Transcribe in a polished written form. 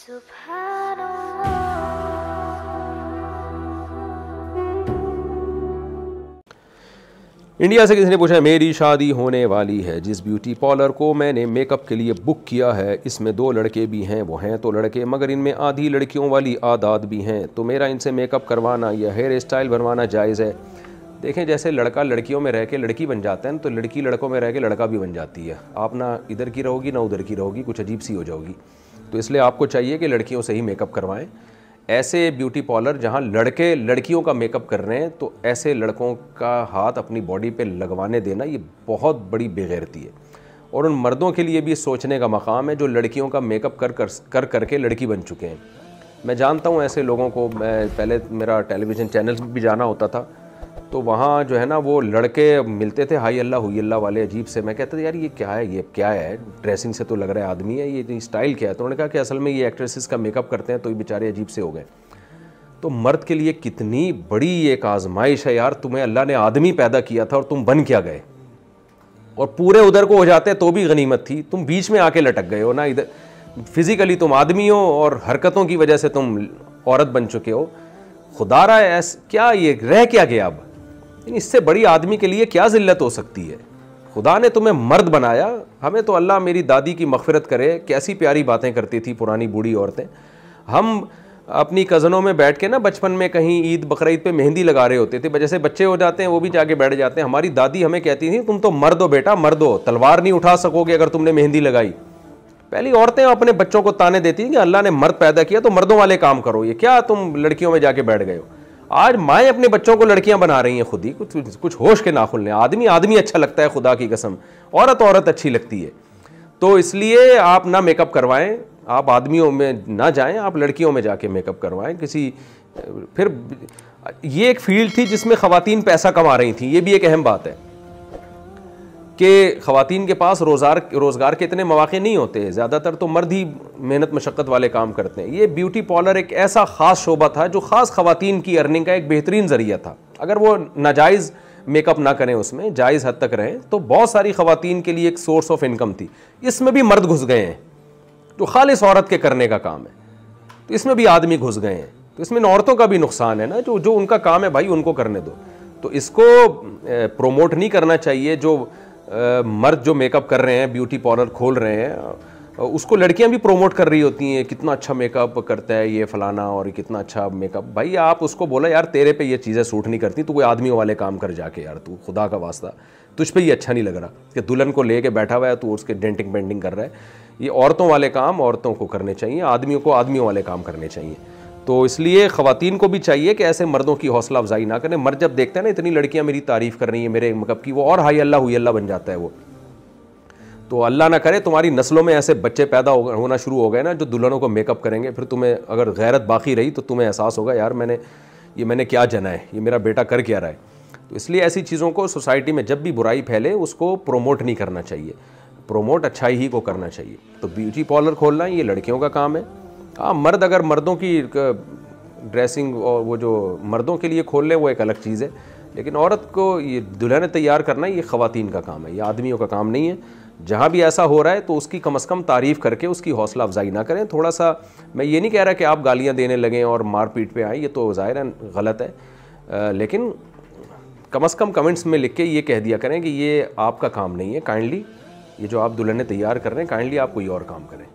India से किसी ने पूछा मेरी शादी होने वाली है, जिस ब्यूटी पार्लर को मैंने मेकअप के लिए बुक किया है इसमें 2 लड़के भी हैं, वो हैं तो लड़के मगर इनमें आधी लड़कियों वाली आदत भी हैं, तो मेरा इनसे मेकअप करवाना या हेयर स्टाइल बनवाना जायज़ है? देखें, जैसे लड़का लड़कियों में रह के लड़की बन जाता है तो लड़की लड़कों में रह के लड़का भी बन जाती है। आप ना इधर की रहोगी ना उधर की रहोगी, कुछ अजीब सी हो जाओगी। तो इसलिए आपको चाहिए कि लड़कियों से ही मेकअप करवाएं। ऐसे ब्यूटी पार्लर जहां लड़के लड़कियों का मेकअप कर रहे हैं तो ऐसे लड़कों का हाथ अपनी बॉडी पे लगवाने देना ये बहुत बड़ी बेगैरती है। और उन मर्दों के लिए भी सोचने का मकाम है जो लड़कियों का मेकअप कर करके लड़की बन चुके हैं। मैं जानता हूं ऐसे लोगों को। मैं पहले मेरा टेलीविज़न चैनल भी जाना होता था तो वहाँ जो है ना वो लड़के मिलते थे हाई अल्लाह हुई अल्लाह वाले अजीब से। मैं कहता था यार ये क्या है, ड्रेसिंग से तो लग रहा है आदमी है, ये स्टाइल क्या है? तो उन्होंने कहा कि असल में ये एक्ट्रेसेस का मेकअप करते हैं तो ये बेचारे अजीब से हो गए। तो मर्द के लिए कितनी बड़ी एक आजमाइश है यार, तुम्हें अल्लाह ने आदमी पैदा किया था और तुम बन क्या गए? और पूरे उधर को हो जाते तो भी गनीमत थी, तुम बीच में आके लटक गए हो ना। इधर फिजिकली तुम आदमी हो और हरकतों की वजह से तुम औरत बन चुके हो। खुदारा क्या ये रह क्या गया अब? इससे बड़ी आदमी के लिए क्या जिल्लत हो सकती है? खुदा ने तुम्हें मर्द बनाया। हमें तो अल्लाह मेरी दादी की मग़फ़िरत करे, कैसी प्यारी बातें करती थी पुरानी बूढ़ी औरतें। हम अपनी कज़नों में बैठ के ना बचपन में कहीं ईद बकरीद पे मेहंदी लगा रहे होते थे, जैसे बच्चे हो जाते हैं वो भी जाके बैठ जाते हैं। हमारी दादी हमें कहती थी तुम तो मर्द हो बेटा, मर्द हो, तलवार नहीं उठा सकोगे अगर तुमने मेहंदी लगाई। पहली औरतें अपने बच्चों को ताने देती थी कि अल्लाह ने मर्द पैदा किया तो मर्दों वाले काम करो, ये क्या तुम लड़कियों में जाके बैठ गए हो? आज माएँ अपने बच्चों को लड़कियां बना रही हैं खुद ही। कुछ होश के नाखुन लें। आदमी अच्छा लगता है खुदा की कसम, औरत अच्छी लगती है। तो इसलिए आप ना मेकअप करवाएं, आप आदमियों में ना जाएं, आप लड़कियों में जाके मेकअप करवाएं। फिर ये एक फील्ड थी जिसमें ख़वातीन पैसा कमा रही थी। ये भी एक अहम बात है कि ख़वातीन के पास रोज़गार के इतने मौक़े नहीं होते, ज़्यादातर तो मर्द ही मेहनत मशक्क़त वाले काम करते हैं। ये ब्यूटी पार्लर एक ऐसा ख़ास शोबा था जो ख़ास ख़वातीन की अर्निंग का एक बेहतरीन ज़रिया था। अगर वो नाजायज़ मेकअप ना करें, उसमें जायज़ हद तक रहें, तो बहुत सारी ख़वातीन के लिए एक सोर्स ऑफ इनकम थी। इसमें भी मर्द घुस गए हैं जो खालिस औरत के करने का काम है, तो इसमें भी आदमी घुस गए हैं। तो इसमें औरतों का भी नुकसान है ना, जो उनका काम है भाई उनको करने दो। तो इसको प्रोमोट नहीं करना चाहिए। जो मर्द जो मेकअप कर रहे हैं, ब्यूटी पार्लर खोल रहे हैं, उसको लड़कियां भी प्रोमोट कर रही होती हैं, कितना अच्छा मेकअप करता है ये फलाना और कितना अच्छा मेकअप। भाई आप उसको बोला यार तेरे पे ये चीज़ें सूट नहीं करती, तू कोई आदमियों वाले काम कर जाके यार, तू खुदा का वास्ता तुझ पे ये अच्छा नहीं लग रहा कि दुल्हन को लेके बैठा हुआ है तू उसके डेंटिंग पेंटिंग कर रहा है। ये औरतों वाले काम औरतों को करने चाहिए, आदमियों को आदमियों वाले काम करने चाहिए। तो इसलिए ख़वातीन को भी चाहिए कि ऐसे मर्दों की हौसला अफजाई ना करें। मर्द जब देखते हैं ना इतनी लड़कियां मेरी तारीफ़ कर रही हैं मेरे मेकअप की, वो और हाई अल्लाह हुई अल्लाह बन जाता है वो। तो अल्लाह ना करे तुम्हारी नस्लों में ऐसे बच्चे पैदा होना शुरू हो गए ना जो दुल्हनों को मेकअप करेंगे, फिर तुम्हें अगर गैरत बाकी रही तो तुम्हें एहसास होगा यार मैंने क्या जना है, ये मेरा बेटा कर क्या रहा है। तो इसलिए ऐसी चीज़ों को सोसाइटी में जब भी बुराई फैले उसको प्रोमोट नहीं करना चाहिए, प्रोमोट अच्छाई ही को करना चाहिए। तो ब्यूटी पार्लर खोलना ये लड़कियों का काम है। हाँ, मर्द अगर मर्दों की ड्रेसिंग और वो जो मर्दों के लिए खोल ले वो एक अलग चीज़ है, लेकिन औरत को ये दुल्हन तैयार करना ये ख़वातीन का काम है, ये आदमियों का काम नहीं है। जहाँ भी ऐसा हो रहा है तो उसकी कम से कम तारीफ़ करके उसकी हौसला अफजाई ना करें। थोड़ा सा, मैं ये नहीं कह रहा कि आप गालियाँ देने लगें और मार पीट पे आएँ, ये तो ज़ाहिर है गलत है, लेकिन कम से कम कमेंट्स में लिख के ये कह दिया करें कि ये आपका काम नहीं है, काइंडली ये जो आप दुल्हनें तैयार कर रहे हैं काइंडली आप कोई और काम करें।